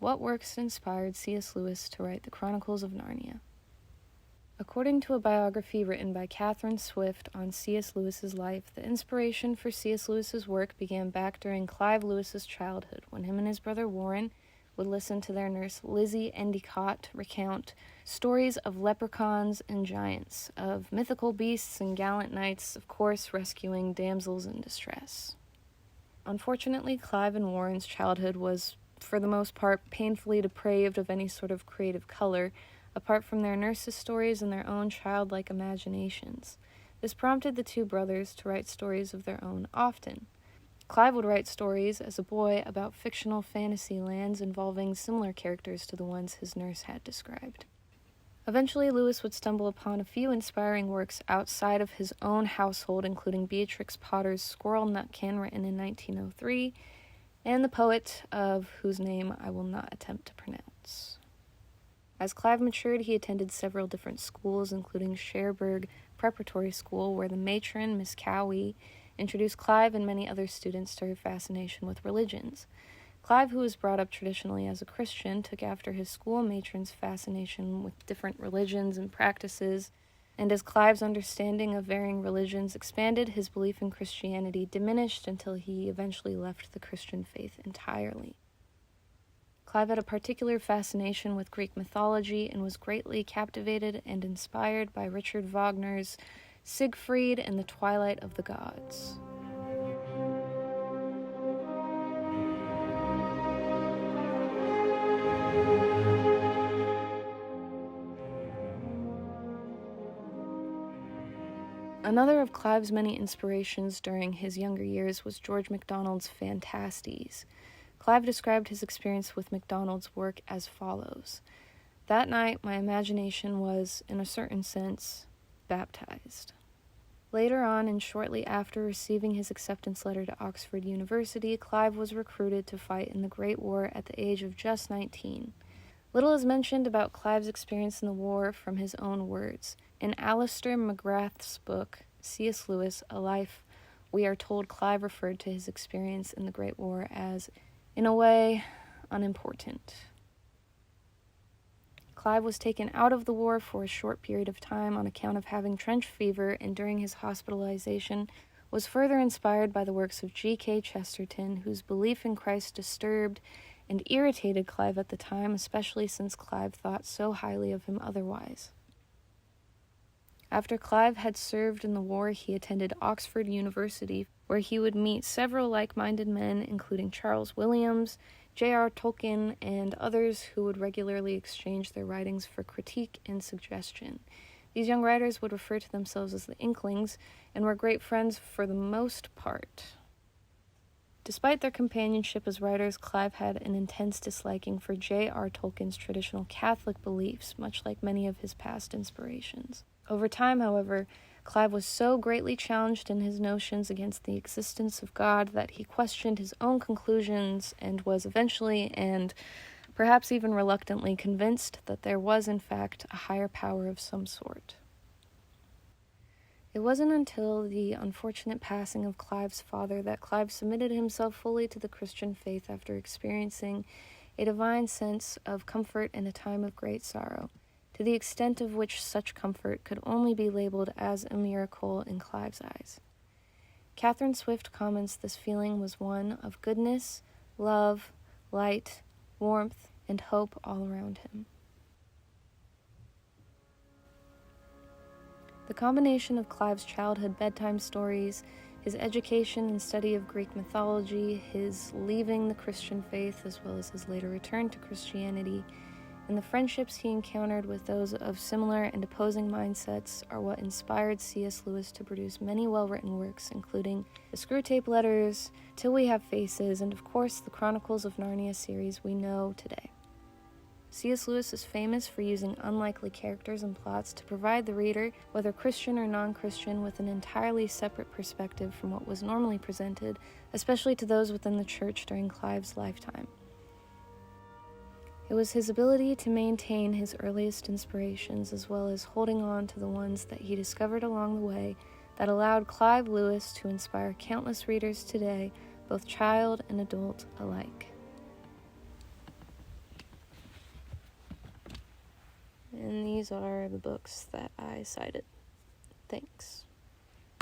What works inspired C.S. Lewis to write the Chronicles of Narnia? According to a biography written by Catherine Swift on C.S. Lewis's life, the inspiration for C.S. Lewis's work began back during Clive Lewis's childhood, when him and his brother Warren would listen to their nurse Lizzie Endicott recount stories of leprechauns and giants, of mythical beasts and gallant knights, of course rescuing damsels in distress. Unfortunately, Clive and Warren's childhood was, for the most part, painfully depraved of any sort of creative color, apart from their nurse's stories and their own childlike imaginations. This prompted the two brothers to write stories of their own often. Clive would write stories as a boy about fictional fantasy lands involving similar characters to the ones his nurse had described. Eventually, Lewis would stumble upon a few inspiring works outside of his own household, including Beatrix Potter's Squirrel Nut Can, written in 1903, and the poet of whose name I will not attempt to pronounce. As Clive matured, he attended several different schools, including Cherbourg Preparatory School, where the matron, Miss Cowie, introduced Clive and many other students to her fascination with religions. Clive, who was brought up traditionally as a Christian, took after his school matron's fascination with different religions and practices, and as Clive's understanding of varying religions expanded, his belief in Christianity diminished until he eventually left the Christian faith entirely. Clive had a particular fascination with Greek mythology and was greatly captivated and inspired by Richard Wagner's Siegfried and the Twilight of the Gods. Another of Clive's many inspirations during his younger years was George MacDonald's Phantastes. Clive described his experience with MacDonald's work as follows: "That night, my imagination was, in a certain sense, baptized." Later on, and shortly after receiving his acceptance letter to Oxford University, Clive was recruited to fight in the Great War at the age of just 19. Little is mentioned about Clive's experience in the war from his own words. In Alistair McGrath's book, C.S. Lewis, A Life, we are told Clive referred to his experience in the Great War as, in a way, unimportant. Clive was taken out of the war for a short period of time on account of having trench fever, and during his hospitalization was further inspired by the works of G.K. Chesterton, whose belief in Christ disturbed and irritated Clive at the time, especially since Clive thought so highly of him otherwise. After Clive had served in the war, he attended Oxford University, where he would meet several like-minded men, including Charles Williams, J.R. Tolkien, and others who would regularly exchange their writings for critique and suggestion. These young writers would refer to themselves as the Inklings, and were great friends for the most part. Despite their companionship as writers, Clive had an intense disliking for J.R. Tolkien's traditional Catholic beliefs, much like many of his past inspirations. Over time, however, Clive was so greatly challenged in his notions against the existence of God that he questioned his own conclusions and was eventually, and perhaps even reluctantly, convinced that there was, in fact, a higher power of some sort. It wasn't until the unfortunate passing of Clive's father that Clive submitted himself fully to the Christian faith after experiencing a divine sense of comfort in a time of great sorrow, to the extent of which such comfort could only be labeled as a miracle in Clive's eyes. Catherine Swift comments this feeling was one of goodness, love, light, warmth, and hope all around him. The combination of Clive's childhood bedtime stories, his education and study of Greek mythology, his leaving the Christian faith, as well as his later return to Christianity, and the friendships he encountered with those of similar and opposing mindsets are what inspired C.S. Lewis to produce many well-written works, including the Screwtape Letters, Till We Have Faces, and of course the Chronicles of Narnia series we know today. C.S. Lewis is famous for using unlikely characters and plots to provide the reader, whether Christian or non-Christian, with an entirely separate perspective from what was normally presented, especially to those within the church during Clive's lifetime. It was his ability to maintain his earliest inspirations, as well as holding on to the ones that he discovered along the way, that allowed Clive Lewis to inspire countless readers today, both child and adult alike. these are the books that I cited. Thanks.